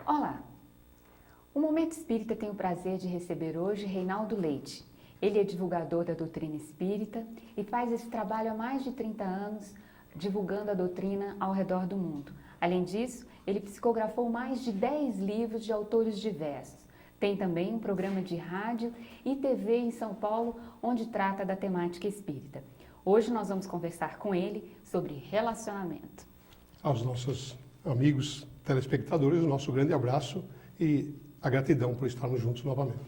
Olá! O Momento Espírita tem o prazer de receber hoje Reinaldo Leite. Ele é divulgador da doutrina espírita e faz esse trabalho há mais de 30 anos, divulgando a doutrina ao redor do mundo. Além disso, ele psicografou mais de 10 livros de autores diversos. Tem também um programa de rádio e TV em São Paulo, onde trata da temática espírita. Hoje nós vamos conversar com ele sobre relacionamento. Aos nossos amigos telespectadores, o nosso grande abraço e a gratidão por estarmos juntos novamente.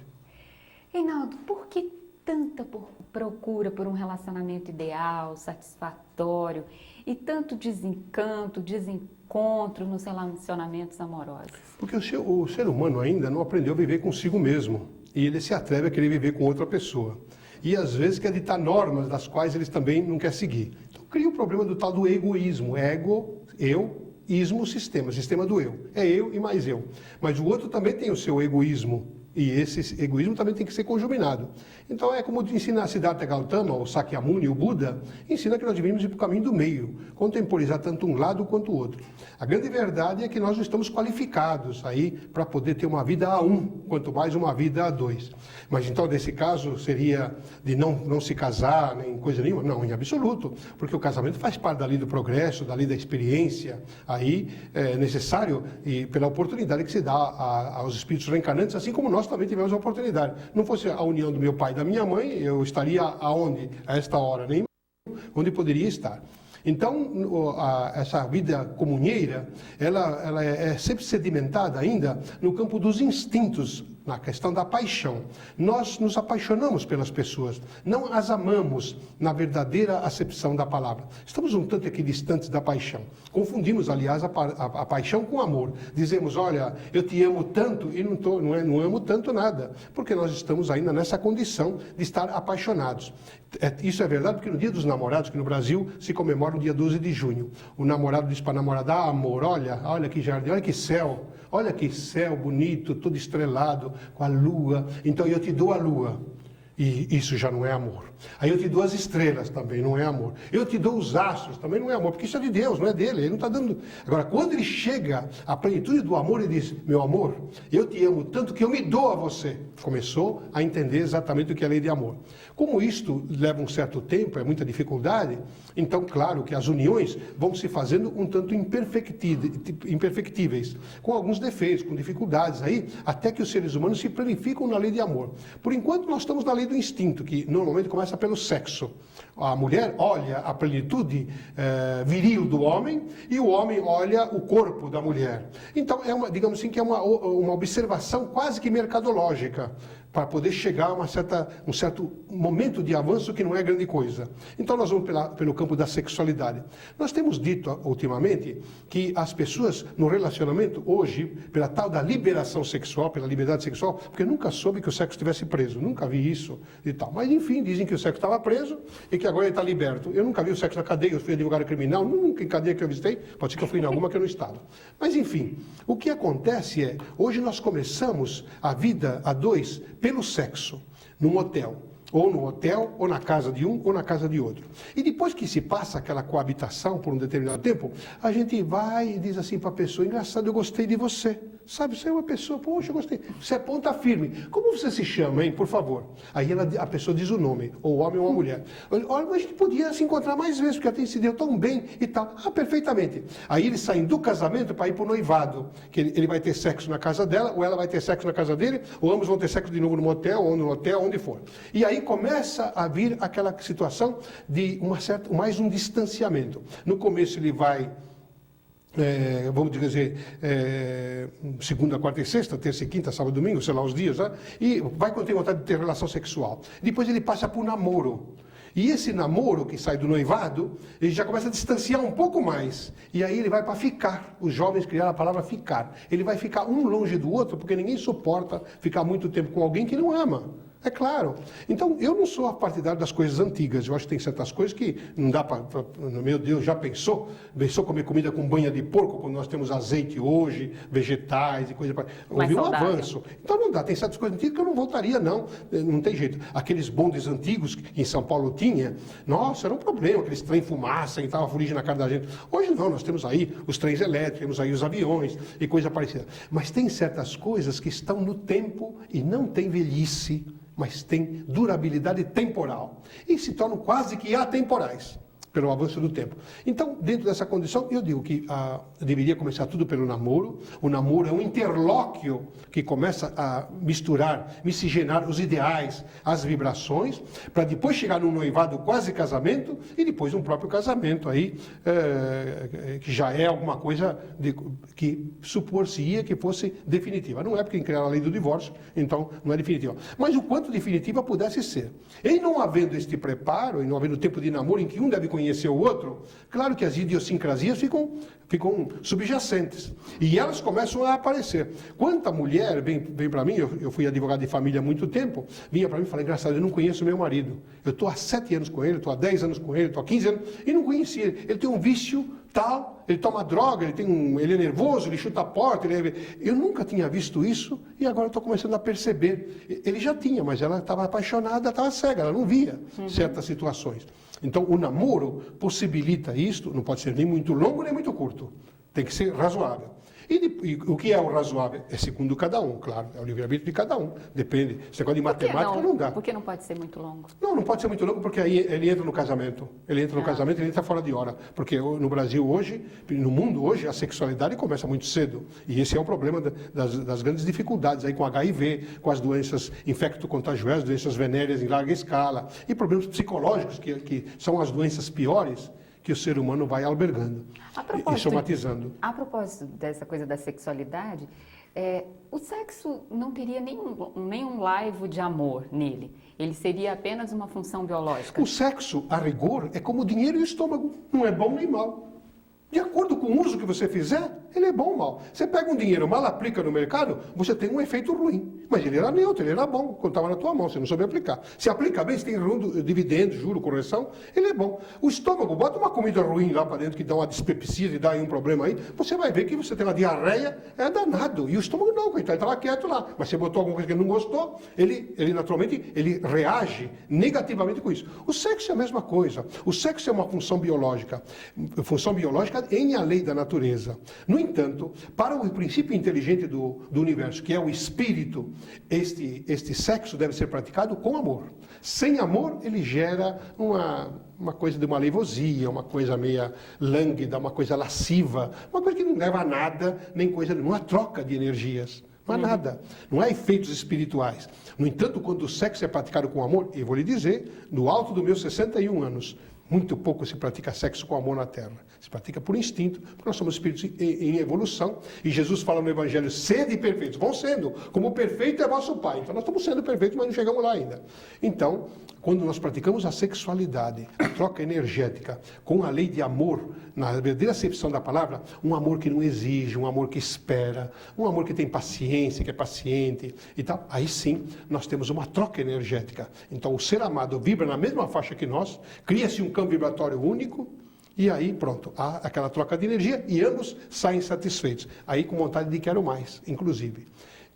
Reinaldo, por que tanta procura por um relacionamento ideal, satisfatório e tanto desencanto, desencontro nos relacionamentos amorosos? Porque o ser humano ainda não aprendeu a viver consigo mesmo e ele se atreve a querer viver com outra pessoa. E às vezes quer ditar normas das quais eles também não querem seguir. Então cria o problema do tal do egoísmo. Ego, eu, ismo, sistema. Sistema do eu. É eu e mais eu. Mas o outro também tem o seu egoísmo. E esse egoísmo também tem que ser conjuminado. Então é como ensina a Siddhartha Gautama, o Sakyamuni, o Buda, ensina que nós devemos ir para o caminho do meio, contemporizar tanto um lado quanto o outro. A grande verdade é que nós não estamos qualificados aí para poder ter uma vida a um, quanto mais uma vida a dois. Mas então, nesse caso, seria de não se casar, nem coisa nenhuma? Não, em absoluto, porque o casamento faz parte da lei do progresso, da lei da experiência, aí é necessário, e pela oportunidade que se dá aos espíritos reencarnantes, assim como nós também tivemos a oportunidade. Não fosse a união do meu pai e da minha mãe, eu estaria aonde? A esta hora, nem onde poderia estar. Então, essa vida comunheira, ela é sempre sedimentada ainda no campo dos instintos, na questão da paixão. Nós nos apaixonamos pelas pessoas, não as amamos na verdadeira acepção da palavra. Estamos um tanto equidistantes da paixão. Confundimos, aliás, a paixão com o amor. Dizemos, olha, eu te amo tanto e não amo tanto nada, porque nós estamos ainda nessa condição de estar apaixonados. Isso é verdade porque no Dia dos Namorados, que no Brasil se comemora o dia 12 de junho, o namorado diz para a namorada, amor, olha que jardim, olha que céu bonito, todo estrelado, com a lua, então eu te dou a lua. E isso já não é amor. Aí eu te dou as estrelas, também não é amor. Eu te dou os astros, também não é amor, porque isso é de Deus, não é dele, ele não está dando. Agora, quando ele chega à plenitude do amor, ele diz, meu amor, eu te amo tanto que eu me dou a você. Começou a entender exatamente o que é a lei de amor. Como isto leva um certo tempo, é muita dificuldade, então, claro que as uniões vão se fazendo um tanto imperfectíveis, com alguns defeitos, com dificuldades aí, até que os seres humanos se planificam na lei de amor. Por enquanto, nós estamos na lei do instinto, que normalmente começa pelo sexo. A mulher olha a plenitude viril do homem e o homem olha o corpo da mulher. Então, digamos assim, que é uma observação quase que mercadológica, para poder chegar a um certo momento de avanço que não é grande coisa. Então nós vamos pelo campo da sexualidade. Nós temos dito ultimamente que as pessoas no relacionamento hoje, pela tal da liberação sexual, pela liberdade sexual, porque eu nunca soube que o sexo estivesse preso, nunca vi isso e tal. Mas enfim, dizem que o sexo estava preso e que agora ele está liberto. Eu nunca vi o sexo na cadeia, eu fui advogado criminal, nunca em cadeia que eu visitei, pode ser que eu fui em alguma que eu não estava. Mas enfim, o que acontece é, hoje nós começamos a vida a dois pelo sexo, num hotel. Ou no hotel, ou na casa de um, ou na casa de outro. E depois que se passa aquela coabitação por um determinado tempo, a gente vai e diz assim para a pessoa, engraçado, eu gostei de você. Sabe, você é uma pessoa, poxa, eu gostei. Você é ponta firme. Como você se chama, hein, por favor? Aí a pessoa diz o nome, ou homem ou a mulher. Olha, mas a gente podia se encontrar mais vezes, porque até se deu tão bem e tal. Ah, perfeitamente. Aí eles saem do casamento para ir para o noivado, que ele vai ter sexo na casa dela, ou ela vai ter sexo na casa dele, ou ambos vão ter sexo de novo no motel, ou no hotel, onde for. E aí começa a vir aquela situação de mais um distanciamento. No começo ele vai, vamos dizer, segunda, quarta e sexta, terça e quinta, sábado e domingo, sei lá os dias, né? E vai quando tem vontade de ter relação sexual. Depois ele passa para o namoro. E esse namoro que sai do noivado, ele já começa a distanciar um pouco mais. E aí ele vai para ficar. Os jovens criaram a palavra ficar. Ele vai ficar um longe do outro, porque ninguém suporta ficar muito tempo com alguém que não ama. É claro. Então, eu não sou a partidário das coisas antigas. Eu acho que tem certas coisas que não dá para... Meu Deus, já pensou? Pensou comer comida com banha de porco, quando nós temos azeite hoje, vegetais e coisa para... Houve um avanço. Então, não dá. Tem certas coisas antigas que eu não voltaria, não. Não tem jeito. Aqueles bondes antigos que em São Paulo tinha, nossa, era um problema. Aqueles trem fumaça e tava fuligem na cara da gente. Hoje não, nós temos aí os trens elétricos, temos aí os aviões e coisa parecida. Mas tem certas coisas que estão no tempo e não tem velhice, mas tem durabilidade temporal e se tornam quase que atemporais pelo avanço do tempo. Então, dentro dessa condição, eu digo que deveria começar tudo pelo namoro. O namoro é um interlóquio que começa a misturar, miscigenar os ideais, as vibrações, para depois chegar num noivado quase casamento e depois um próprio casamento aí, que já é alguma coisa que supor-se-ia que fosse definitiva. Não é porque criaram a lei do divórcio, então não é definitiva. Mas o quanto definitiva pudesse ser. Em não havendo este preparo, e não havendo tempo de namoro em que um deve conhecer o outro, claro que as idiosincrasias ficam subjacentes. E elas começam a aparecer. Quanta mulher vem para mim, eu fui advogado de família há muito tempo, vinha para mim e falava, engraçado, eu não conheço meu marido. Eu estou há 7 anos com ele, estou há 10 anos com ele, estou há 15 anos, e não conhecia ele. Ele tem um vício tal, ele toma droga, ele é nervoso, ele chuta a porta. Eu nunca tinha visto isso e agora estou começando a perceber. Ele já tinha, mas ela estava apaixonada, estava cega, ela não via certas situações. Então, o namoro possibilita isto, não pode ser nem muito longo nem muito curto, tem que ser razoável. E o que é o razoável? É segundo cada um, claro, é o livre-arbítrio de cada um, depende. Esse negócio de matemática não dá. Por que não pode ser muito longo? Não pode ser muito longo, porque aí ele entra no casamento. Ele entra no casamento, ele entra fora de hora. Porque no Brasil hoje, no mundo hoje, a sexualidade começa muito cedo. E esse é o problema das grandes dificuldades aí com HIV, com as doenças infecto-contagiosas, doenças venéreas em larga escala, e problemas psicológicos, que são as doenças piores que o ser humano vai albergando e somatizando. A propósito dessa coisa da sexualidade, o sexo não teria nenhum laivo de amor nele. Ele seria apenas uma função biológica. O sexo, a rigor, é como o dinheiro e o estômago. Não é bom nem mal. De acordo com o uso que você fizer, ele é bom ou mal. Você pega um dinheiro, mal aplica no mercado, você tem um efeito ruim. Mas ele era neutro, ele era bom, quando estava na tua mão, você não soube aplicar. Se aplica bem, se tem dividendo, juro, correção, ele é bom. O estômago, bota uma comida ruim lá para dentro, que dá uma dispepsia e dá aí um problema aí, você vai ver que você tem uma diarreia, é danado. E o estômago não, coitado, ele estava quieto lá. Mas você botou alguma coisa que ele não gostou, ele naturalmente, ele reage negativamente com isso. O sexo é a mesma coisa. O sexo é uma função biológica. Função biológica em a lei da natureza. No entanto, para o princípio inteligente do universo, que é o espírito, este sexo deve ser praticado com amor. Sem amor, ele gera uma coisa de uma leivosia, uma coisa meia lânguida, uma coisa lasciva, uma coisa que não leva a nada, nem coisa, não há troca de energias. Não há nada, não há efeitos espirituais. No entanto, quando o sexo é praticado com amor, eu vou lhe dizer, no alto dos meus 61 anos, muito pouco se pratica sexo com amor na Terra. Se pratica por instinto, porque nós somos espíritos em evolução. E Jesus fala no Evangelho, sede perfeitos. Vão sendo, como o perfeito é vosso Pai. Então nós estamos sendo perfeitos, mas não chegamos lá ainda. Então, quando nós praticamos a sexualidade, a troca energética, com a lei de amor, na verdadeira acepção da palavra, um amor que não exige, um amor que espera, um amor que tem paciência, que é paciente e tal, aí sim nós temos uma troca energética. Então o ser amado vibra na mesma faixa que nós, cria-se um campo vibratório único, e aí pronto, há aquela troca de energia e ambos saem satisfeitos. Aí com vontade de quero mais, inclusive.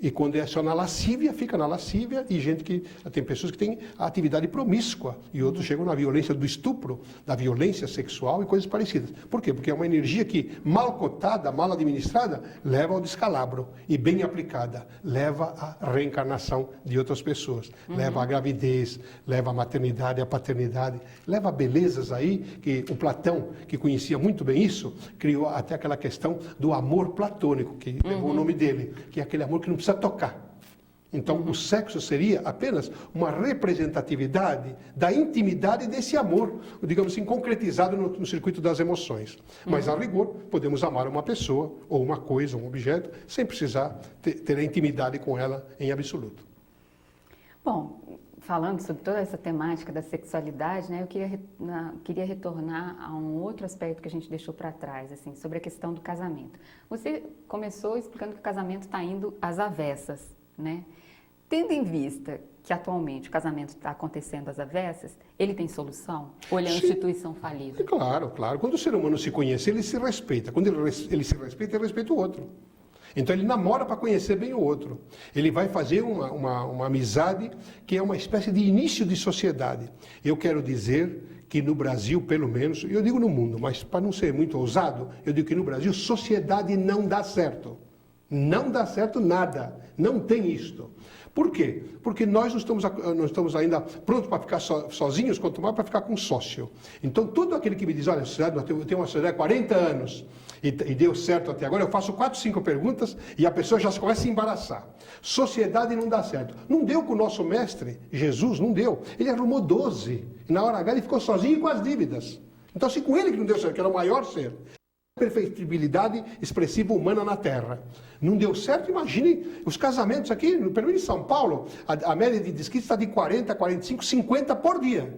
E quando é só na lascívia, fica na lascívia, e tem pessoas que têm a atividade promíscua, e outros chegam na violência do estupro, da violência sexual e coisas parecidas. Por quê? Porque é uma energia que, mal cotada, mal administrada, leva ao descalabro, e bem aplicada, leva à reencarnação de outras pessoas, leva à gravidez, leva à maternidade, à paternidade, leva a belezas aí, que o Platão, que conhecia muito bem isso, criou até aquela questão do amor platônico, que levou o nome dele, que é aquele amor que não precisa tocar. Então, o sexo seria apenas uma representatividade da intimidade desse amor, digamos assim, concretizado no circuito das emoções. Mas, a rigor, podemos amar uma pessoa, ou uma coisa, um objeto, sem precisar ter a intimidade com ela em absoluto. Bom, falando sobre toda essa temática da sexualidade, né, eu queria retornar a um outro aspecto que a gente deixou para trás, assim, sobre a questão do casamento. Você começou explicando que o casamento está indo às avessas, né? Tendo em vista que atualmente o casamento está acontecendo às avessas, ele tem solução? Ou ele é uma Sim. instituição falível? Claro, claro. Quando o ser humano se conhece, ele se respeita. Quando ele se respeita, ele respeita o outro. Então ele namora para conhecer bem o outro. Ele vai fazer uma amizade que é uma espécie de início de sociedade. Eu quero dizer que no Brasil, pelo menos, eu digo no mundo, mas para não ser muito ousado, eu digo que no Brasil sociedade não dá certo. Não dá certo nada. Não tem isto. Por quê? Porque nós não estamos ainda prontos para ficar sozinhos, quanto mais para ficar com um sócio. Então, todo aquele que me diz, olha, eu tenho uma sociedade há 40 anos e deu certo até agora, eu faço 4, 5 perguntas e a pessoa já começa a se embaraçar. Sociedade não dá certo. Não deu com o nosso mestre, Jesus, não deu. Ele arrumou 12. E na hora H ele ficou sozinho com as dívidas. Então, assim, com ele que não deu certo, que era o maior ser. Perfeitibilidade expressiva humana na Terra. Não deu certo? Imaginem os casamentos aqui, pelo menos em São Paulo, a média de desquite está de 40, 45, 50 por dia.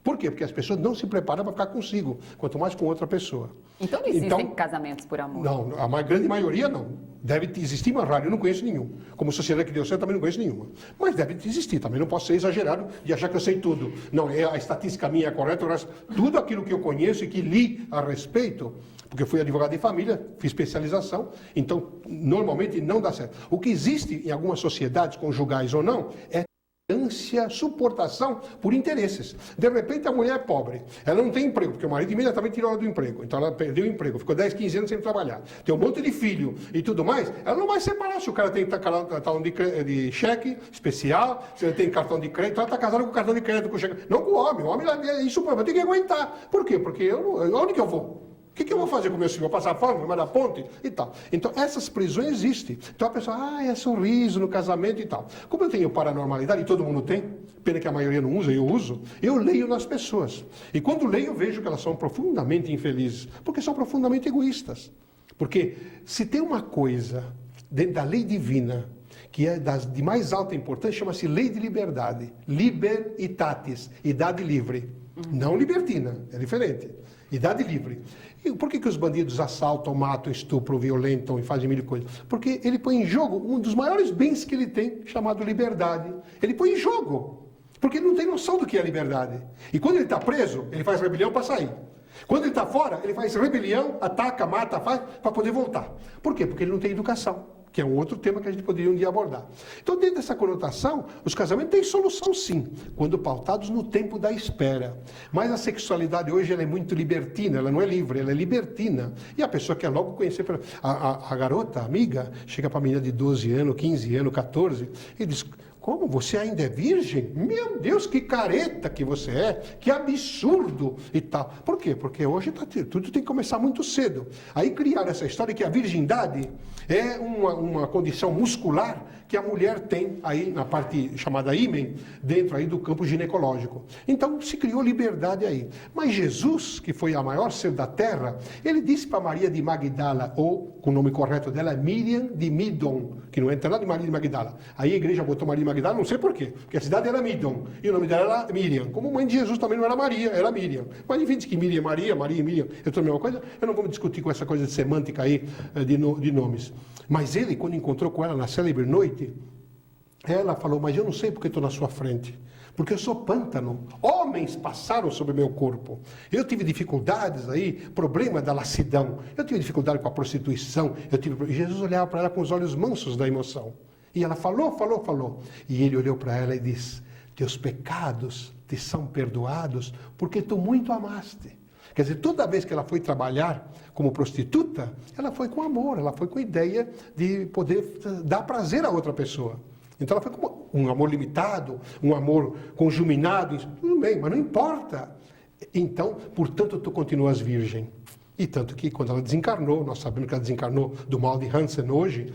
Por quê? Porque as pessoas não se preparam para ficar consigo, quanto mais com outra pessoa. Então não existem casamentos por amor? Não, a grande maioria não. Deve existir, mas raro, eu não conheço nenhum. Como sociedade que deu certo, também não conheço nenhuma. Mas deve existir, também não posso ser exagerado de achar que eu sei tudo. Não, a estatística minha é correta, tudo aquilo que eu conheço e que li a respeito, porque eu fui advogado de família, fiz especialização, então normalmente não dá certo. O que existe em algumas sociedades, conjugais ou não, é suportação por interesses. De repente a mulher é pobre, ela não tem emprego, porque o marido imediatamente tirou ela do emprego, então ela perdeu o emprego, ficou 10, 15 anos sem trabalhar, tem um monte de filho e tudo mais, ela não vai separar se o cara tem cartão de cheque especial, se ele tem cartão de crédito, ela está casada com cartão de crédito, com cheque, não com o homem é isso, vai ter que aguentar. Por quê? Porque onde que eu vou? O que eu vou fazer com o meu filho? Vou passar fome, vou mandar ponte e tal. Então, essas prisões existem. Então, a pessoa, é sorriso no casamento e tal. Como eu tenho paranormalidade, e todo mundo tem, pena que a maioria não usa, eu uso, eu leio nas pessoas. E quando leio, eu vejo que elas são profundamente infelizes, porque são profundamente egoístas. Porque se tem uma coisa dentro da lei divina, que é de mais alta importância, chama-se lei de liberdade. Liberitatis, idade livre. Não libertina, é diferente. Idade livre. E por que os bandidos assaltam, matam, estupram, violentam e fazem mil coisas? Porque ele põe em jogo um dos maiores bens que ele tem, chamado liberdade. Ele põe em jogo, porque ele não tem noção do que é liberdade. E quando ele está preso, ele faz rebelião para sair. Quando ele está fora, ele faz rebelião, ataca, mata, faz, para poder voltar. Por quê? Porque ele não tem educação, que é um outro tema que a gente poderia um dia abordar. Então, dentro dessa conotação, os casamentos têm solução sim, quando pautados no tempo da espera. Mas a sexualidade hoje ela é muito libertina, ela não é livre, ela é libertina. E a pessoa quer logo conhecer, a garota, a amiga, chega para a menina de 12 anos, 15 anos, 14, e diz... Como? Você ainda é virgem? Meu Deus, que careta que você é, que absurdo e tal. Por quê? Porque hoje tudo tem que começar muito cedo. Aí criaram essa história que a virgindade é uma condição muscular que a mulher tem aí na parte chamada ímen, dentro aí do campo ginecológico. Então se criou liberdade aí. Mas Jesus, que foi a maior ser da terra, ele disse para Maria de Magdala, ou com o nome correto dela, Miriam de Midon, que não entra nada de Maria de Magdala. Aí a igreja botou Maria de Magdala, não sei porquê, porque a cidade era Midon, e o nome dela era Miriam. Como mãe de Jesus também não era Maria, era Miriam. Mas enfim, diz que Miriam é Maria, Maria e Miriam, é tudo a mesma coisa. Eu não vou me discutir com essa coisa de semântica aí, de nomes. Mas ele, quando encontrou com ela na célebre noite, ela falou, mas eu não sei porque estou na sua frente. Porque eu sou pântano. Homens passaram sobre meu corpo. Eu tive dificuldades aí, problema da lassidão. Eu tive dificuldade com a prostituição. Jesus olhava para ela com os olhos mansos da emoção. E ela falou. E ele olhou para ela e disse, teus pecados te são perdoados porque tu muito amaste. Quer dizer, toda vez que ela foi trabalhar como prostituta, ela foi com amor, ela foi com a ideia de poder dar prazer a outra pessoa. Então ela foi com um amor limitado, um amor conjuminado, tudo bem, mas não importa. Então, portanto, tu continuas virgem. E tanto que quando ela desencarnou, nós sabemos que ela desencarnou do mal de Hansen hoje,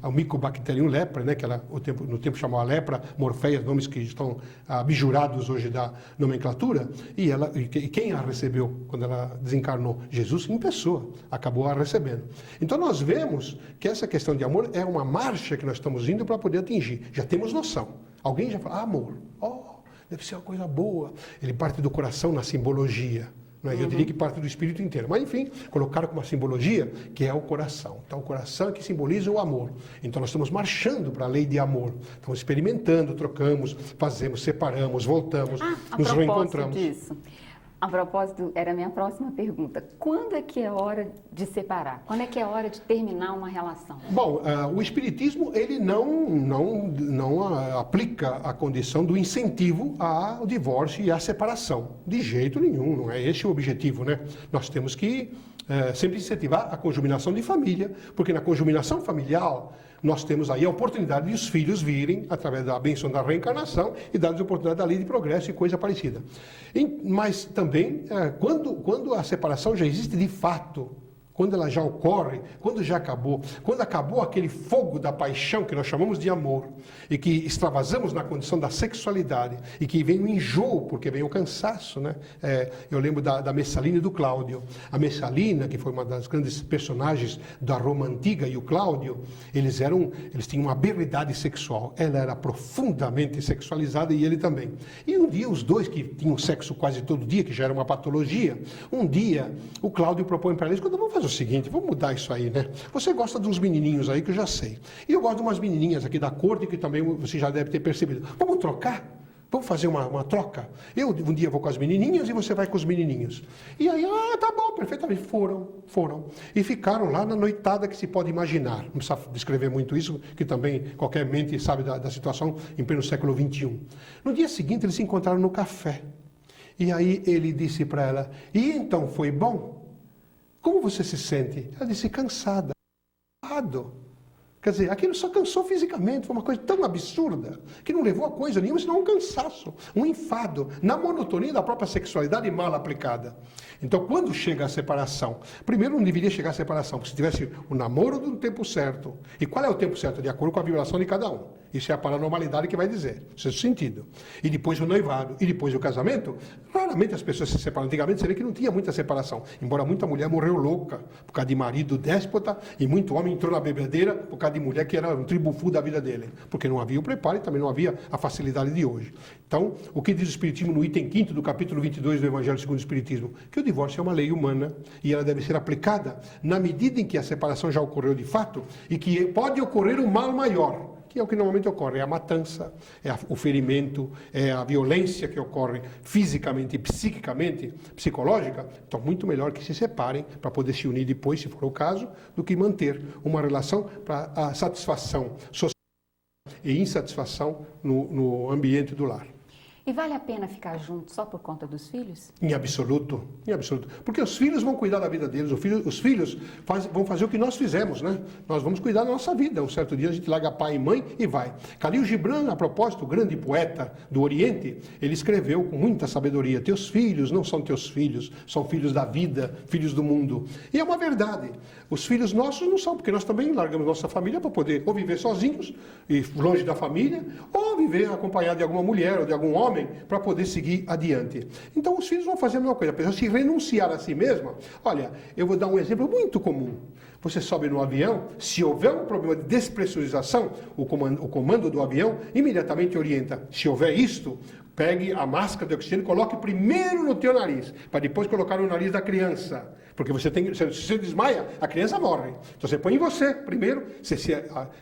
o Mycobacterium lepra, né, que ela no tempo chamou a lepra, morféia, nomes que estão abjurados hoje da nomenclatura, e quem a recebeu quando ela desencarnou? Jesus em pessoa, acabou a recebendo. Então nós vemos que essa questão de amor é uma marcha que nós estamos indo para poder atingir. Já temos noção. Alguém já fala, amor, deve ser uma coisa boa. Ele parte do coração na simbologia. Não é? Eu diria que parte do espírito inteiro. Mas, enfim, colocaram como uma simbologia que é o coração. Então, o coração é que simboliza o amor. Então, nós estamos marchando para a lei de amor. Estamos experimentando, trocamos, fazemos, separamos, voltamos, nos reencontramos. Disso, a propósito, era a minha próxima pergunta. Quando é que é hora de separar? Quando é que é hora de terminar uma relação? Bom, o Espiritismo, ele não aplica a condição do incentivo ao divórcio e à separação. De jeito nenhum, não é esse o objetivo, né? Nós temos que sempre incentivar a conjuminação de família, porque na conjuminação familiar nós temos aí a oportunidade de os filhos virem através da bênção da reencarnação e dar-lhes a oportunidade da lei de progresso e coisa parecida. Mas também, quando a separação já existe de fato, quando ela já ocorre, quando já acabou, quando acabou aquele fogo da paixão que nós chamamos de amor e que extravasamos na condição da sexualidade e que vem o enjoo, porque vem o cansaço, né? Eu lembro da Messalina e do Cláudio. A Messalina, que foi uma das grandes personagens da Roma Antiga, e o Cláudio, eles tinham uma habilidade sexual. Ela era profundamente sexualizada e ele também. E um dia, os dois que tinham sexo quase todo dia, que já era uma patologia, um dia o Cláudio propõe para eles: quando vamos fazer o seguinte, vamos mudar isso aí, né? Você gosta de uns menininhos aí que eu já sei. E eu gosto de umas menininhas aqui da corte que também você já deve ter percebido. Vamos trocar? Vamos fazer uma troca? Eu um dia vou com as menininhas e você vai com os menininhos. E aí, tá bom, perfeitamente. Foram. E ficaram lá na noitada que se pode imaginar. Não precisa descrever muito isso, que também qualquer mente sabe da situação em pleno século XXI. No dia seguinte, eles se encontraram no café. E aí ele disse para ela: e então, foi bom? Como você se sente? Ela disse: cansada. Quer dizer, aquilo só cansou fisicamente, foi uma coisa tão absurda, que não levou a coisa nenhuma, senão um cansaço, um enfado, na monotonia da própria sexualidade mal aplicada. Então, quando chega a separação, primeiro não deveria chegar a separação, porque se tivesse o namoro do tempo certo, e qual é o tempo certo? De acordo com a vibração de cada um. Isso é a paranormalidade que vai dizer, no seu sentido. E depois o noivado, e depois o casamento, raramente as pessoas se separam. Antigamente você vê que não tinha muita separação, embora muita mulher morreu louca por causa de marido déspota, e muito homem entrou na bebedeira por causa de mulher que era um tribufu da vida dele, porque não havia o preparo e também não havia a facilidade de hoje. Então, o que diz o Espiritismo no item 5º do capítulo 22 do Evangelho segundo o Espiritismo? Que o divórcio é uma lei humana e ela deve ser aplicada na medida em que a separação já ocorreu de fato e que pode ocorrer um mal maior, que é o que normalmente ocorre, é a matança, o ferimento, é a violência que ocorre fisicamente, psiquicamente, psicológica. Então, muito melhor que se separem para poder se unir depois, se for o caso, do que manter uma relação para a satisfação social e insatisfação no ambiente do lar. E vale a pena ficar junto só por conta dos filhos? Em absoluto. Porque os filhos vão cuidar da vida deles, os filhos vão fazer o que nós fizemos, né? Nós vamos cuidar da nossa vida. Um certo dia a gente larga pai e mãe e vai. Khalil Gibran, a propósito, o grande poeta do Oriente, ele escreveu com muita sabedoria: teus filhos não são teus filhos, são filhos da vida, filhos do mundo. E é uma verdade. Os filhos nossos não são, porque nós também largamos nossa família para poder ou viver sozinhos e longe da família, ou viver acompanhado de alguma mulher ou de algum homem para poder seguir adiante. Então os filhos vão fazer a mesma coisa. A pessoa se renunciar a si mesma. Olha, eu vou dar um exemplo muito comum. Você sobe no avião, se houver um problema de despressurização, o comando do avião imediatamente orienta: se houver isto, pegue a máscara de oxigênio e coloque primeiro no teu nariz, para depois colocar no nariz da criança. Porque se você desmaia, a criança morre. Então você põe em você primeiro, você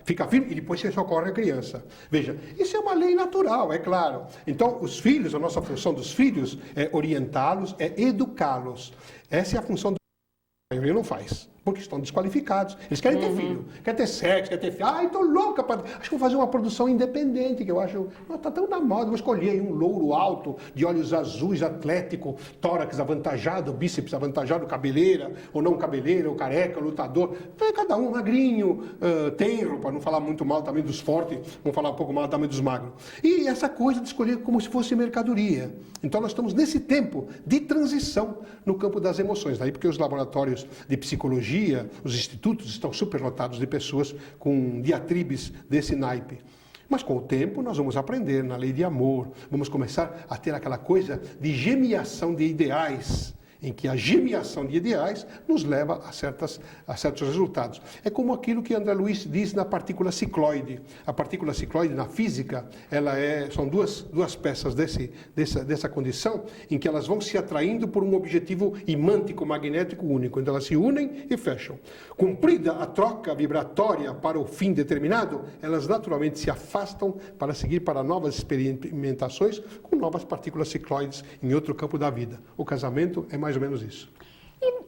fica firme e depois você socorre a criança. Veja, isso é uma lei natural, é claro. Então os filhos, a nossa função dos filhos é orientá-los, é educá-los. Essa é a função do a maioria não faz, porque estão desqualificados. Eles querem ter filho, querem ter sexo, querem ter filho. Ai, estou louca, acho que vou fazer uma produção independente, que eu acho, está tão na moda, vou escolher aí um louro alto, de olhos azuis, atlético, tórax avantajado, bíceps avantajado, cabeleira, ou não cabeleira, ou careca, lutador. Cada um magrinho, tenro, para não falar muito mal também dos fortes, vamos falar um pouco mal também dos magros. E essa coisa de escolher como se fosse mercadoria. Então nós estamos nesse tempo de transição no campo das emoções. Daí porque os laboratórios de psicologia, os institutos estão superlotados de pessoas com diatribes desse naipe. Mas com o tempo nós vamos aprender na lei de amor, vamos começar a ter aquela coisa de gemiação de ideais em que a germinação de ideais nos leva a certos resultados. É como aquilo que André Luiz diz na partícula cicloide. A partícula cicloide, na física, são duas peças dessa condição em que elas vão se atraindo por um objetivo imântico magnético único. Então elas se unem e fecham. Cumprida a troca vibratória para o fim determinado, elas naturalmente se afastam para seguir para novas experimentações com novas partículas cicloides em outro campo da vida. O casamento é mais ou menos isso.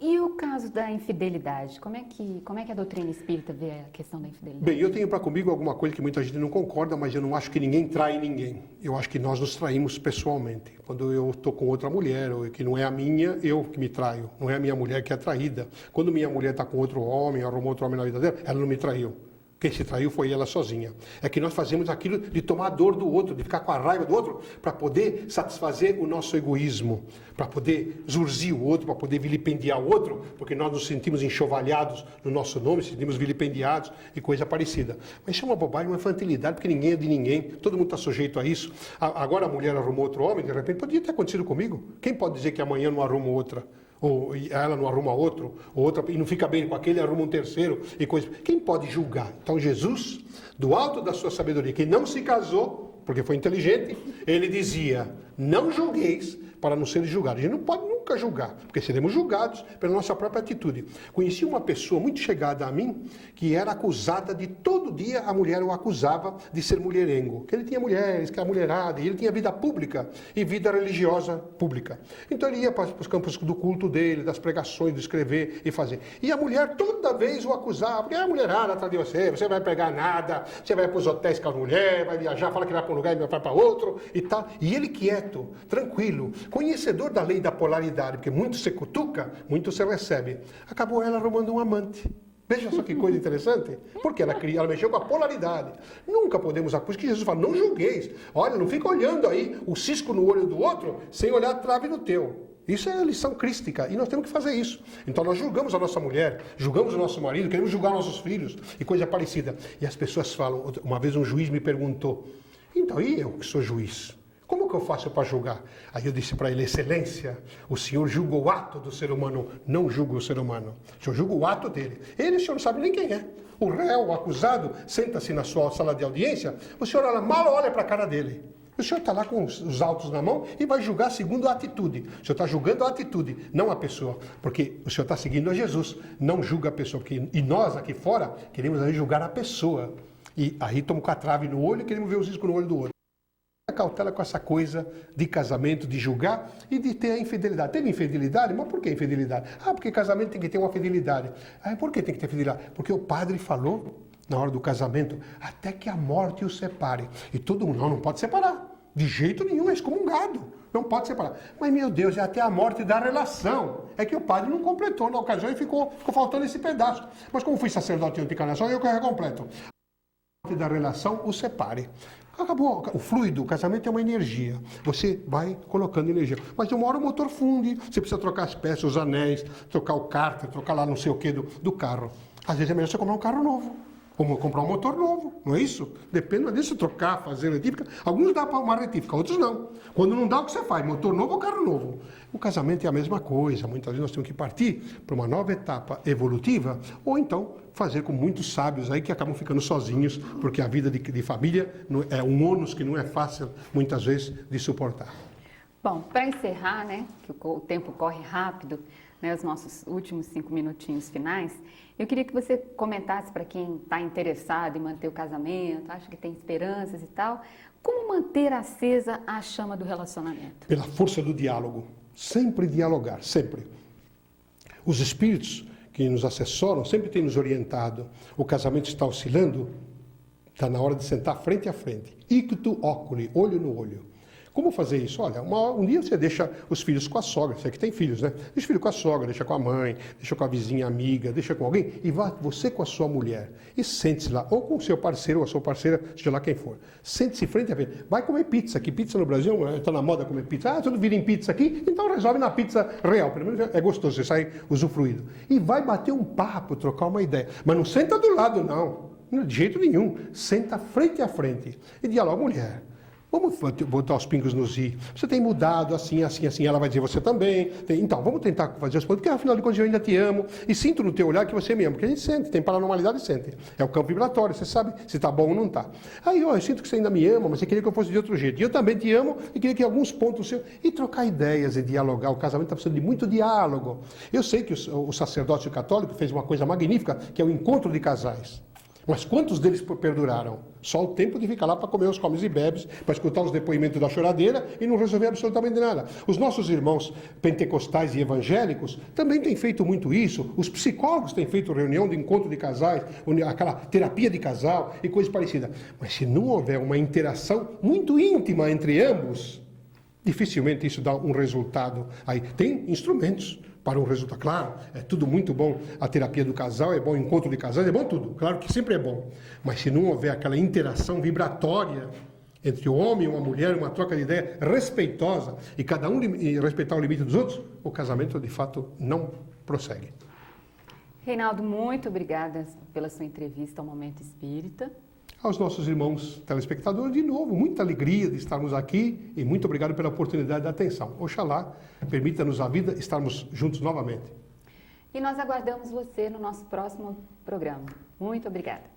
E o caso da infidelidade? Como é que a doutrina espírita vê a questão da infidelidade? Bem, eu tenho para comigo alguma coisa que muita gente não concorda, mas eu não acho que ninguém trai ninguém. Eu acho que nós nos traímos pessoalmente. Quando eu estou com outra mulher, que não é a minha, eu que me traio. Não é a minha mulher que é traída. Quando minha mulher está com outro homem, arrumou outro homem na vida dela, ela não me traiu. Quem se traiu foi ela sozinha. É que nós fazemos aquilo de tomar a dor do outro, de ficar com a raiva do outro, para poder satisfazer o nosso egoísmo, para poder zurzir o outro, para poder vilipendiar o outro, porque nós nos sentimos enxovalhados no nosso nome, nos sentimos vilipendiados e coisa parecida. Mas isso é uma bobagem, uma infantilidade, porque ninguém é de ninguém, todo mundo está sujeito a isso. Agora a mulher arrumou outro homem, de repente, podia ter acontecido comigo. Quem pode dizer que amanhã não arruma outra? Ou ela não arruma outro, ou outra, e não fica bem com aquele, arruma um terceiro, e coisa. Quem pode julgar? Então Jesus, do alto da sua sabedoria, que não se casou, porque foi inteligente, ele dizia, não julgueis para não serem julgados. A gente não pode nunca julgar, porque seremos julgados pela nossa própria atitude. Conheci uma pessoa muito chegada a mim, que era acusada de todo dia, a mulher o acusava de ser mulherengo, que ele tinha mulheres, que era mulherada, e ele tinha vida pública e vida religiosa pública. Então ele ia para os campos do culto dele, das pregações, de escrever e fazer. E a mulher toda vez o acusava, porque a mulherada atrás de você não vai pegar nada, você vai para os hotéis com as mulheres, vai viajar, fala que vai para um lugar e vai para outro e tal. E ele quieto, tranquilo, conhecedor da lei da polaridade, porque muito se cutuca, muito se recebe. Acabou ela arrumando um amante. Veja só que coisa interessante, porque ela mexeu com a polaridade. Nunca podemos acusar, que Jesus fala, não julgueis. Olha, não fica olhando aí o cisco no olho do outro, sem olhar a trave no teu. Isso é a lição crística, e nós temos que fazer isso. Então nós julgamos a nossa mulher, julgamos o nosso marido, queremos julgar nossos filhos, e coisa parecida. E as pessoas falam, uma vez um juiz me perguntou, então, e eu que sou juiz? Como que eu faço para julgar? Aí eu disse para ele, excelência, o senhor julga o ato do ser humano, não julga o ser humano. O senhor julga o ato dele. Ele, o senhor não sabe nem quem é. O réu, o acusado, senta-se na sua sala de audiência, o senhor mal olha para a cara dele. O senhor está lá com os autos na mão e vai julgar segundo a atitude. O senhor está julgando a atitude, não a pessoa. Porque o senhor está seguindo a Jesus, não julga a pessoa. E nós aqui fora queremos aí julgar a pessoa. E aí estamos com a trave no olho e queremos ver o risco no olho do outro. Cautela com essa coisa de casamento, de julgar e de ter a infidelidade. Teve infidelidade? Mas por que infidelidade? Ah, porque casamento tem que ter uma fidelidade. Ah, por que tem que ter fidelidade? Porque o padre falou, na hora do casamento, até que a morte os separe. E todo mundo, não pode separar. De jeito nenhum, é excomungado. Não pode separar. Mas, meu Deus, é até a morte da relação. É que o padre não completou na ocasião e ficou faltando esse pedaço. Mas como fui sacerdote de encarnação, eu que recompleto. A morte da relação os separe. Acabou. O fluido, o casamento é uma energia. Você vai colocando energia. Mas de uma hora o motor funde. Você precisa trocar as peças, os anéis, trocar o cárter, trocar lá não sei o que do carro. Às vezes é melhor você comprar um carro novo. Como comprar um motor novo, não é isso? Depende disso, trocar, fazer retífica. Alguns dá para uma retífica, outros não. Quando não dá, o que você faz? Motor novo ou carro novo? O casamento é a mesma coisa. Muitas vezes nós temos que partir para uma nova etapa evolutiva, ou então fazer com muitos sábios aí que acabam ficando sozinhos, porque a vida de família é um ônus que não é fácil, muitas vezes, de suportar. Bom, para encerrar, né, que o tempo corre rápido, né, os nossos últimos 5 minutinhos finais, eu queria que você comentasse para quem está interessado em manter o casamento, acha que tem esperanças e tal, como manter acesa a chama do relacionamento? Pela força do diálogo. Sempre dialogar, sempre. Os espíritos que nos assessoram sempre têm nos orientado. O casamento está oscilando, está na hora de sentar frente a frente. Ictu oculi, olho no olho. Como fazer isso? Olha, um dia você deixa os filhos com a sogra, você que tem filhos, né? Deixa o filho com a sogra, deixa com a mãe, deixa com a vizinha amiga, deixa com alguém, e vá você com a sua mulher. E sente-se lá, ou com o seu parceiro ou a sua parceira, seja lá quem for. Sente-se frente a frente. Vai comer pizza, que pizza no Brasil está na moda comer pizza. Ah, tudo vira em pizza aqui, então resolve na pizza real. Pelo menos é gostoso, você sai usufruído. E vai bater um papo, trocar uma ideia. Mas não senta do lado, não. De jeito nenhum. Senta frente a frente. E dialoga, mulher. Vamos botar os pingos nos i. Você tem mudado assim, assim, assim. Ela vai dizer, você também. Então, vamos tentar fazer as coisas, porque afinal de contas eu ainda te amo. E sinto no teu olhar que você me ama. Porque a gente sente, tem paranormalidade e sente. É o campo vibratório, você sabe se está bom ou não está. Aí, eu sinto que você ainda me ama, mas você queria que eu fosse de outro jeito. E eu também te amo e queria que alguns pontos seus... E trocar ideias e dialogar. O casamento está precisando de muito diálogo. Eu sei que o sacerdócio católico fez uma coisa magnífica, que é o encontro de casais. Mas quantos deles perduraram? Só o tempo de ficar lá para comer os comes e bebes, para escutar os depoimentos da choradeira e não resolver absolutamente nada. Os nossos irmãos pentecostais e evangélicos também têm feito muito isso. Os psicólogos têm feito reunião de encontro de casais, aquela terapia de casal e coisa parecida. Mas se não houver uma interação muito íntima entre ambos, dificilmente isso dá um resultado. Aí tem instrumentos para um resultado. Claro, é tudo muito bom, a terapia do casal é bom, o encontro de casais é bom tudo, claro que sempre é bom. Mas se não houver aquela interação vibratória entre o homem e uma mulher, uma troca de ideia respeitosa, e cada um respeitar o limite dos outros, o casamento de fato não prossegue. Reinaldo, muito obrigada pela sua entrevista ao Momento Espírita. Aos nossos irmãos telespectadores, de novo, muita alegria de estarmos aqui e muito obrigado pela oportunidade da atenção. Oxalá permita-nos a vida estarmos juntos novamente. E nós aguardamos você no nosso próximo programa. Muito obrigada.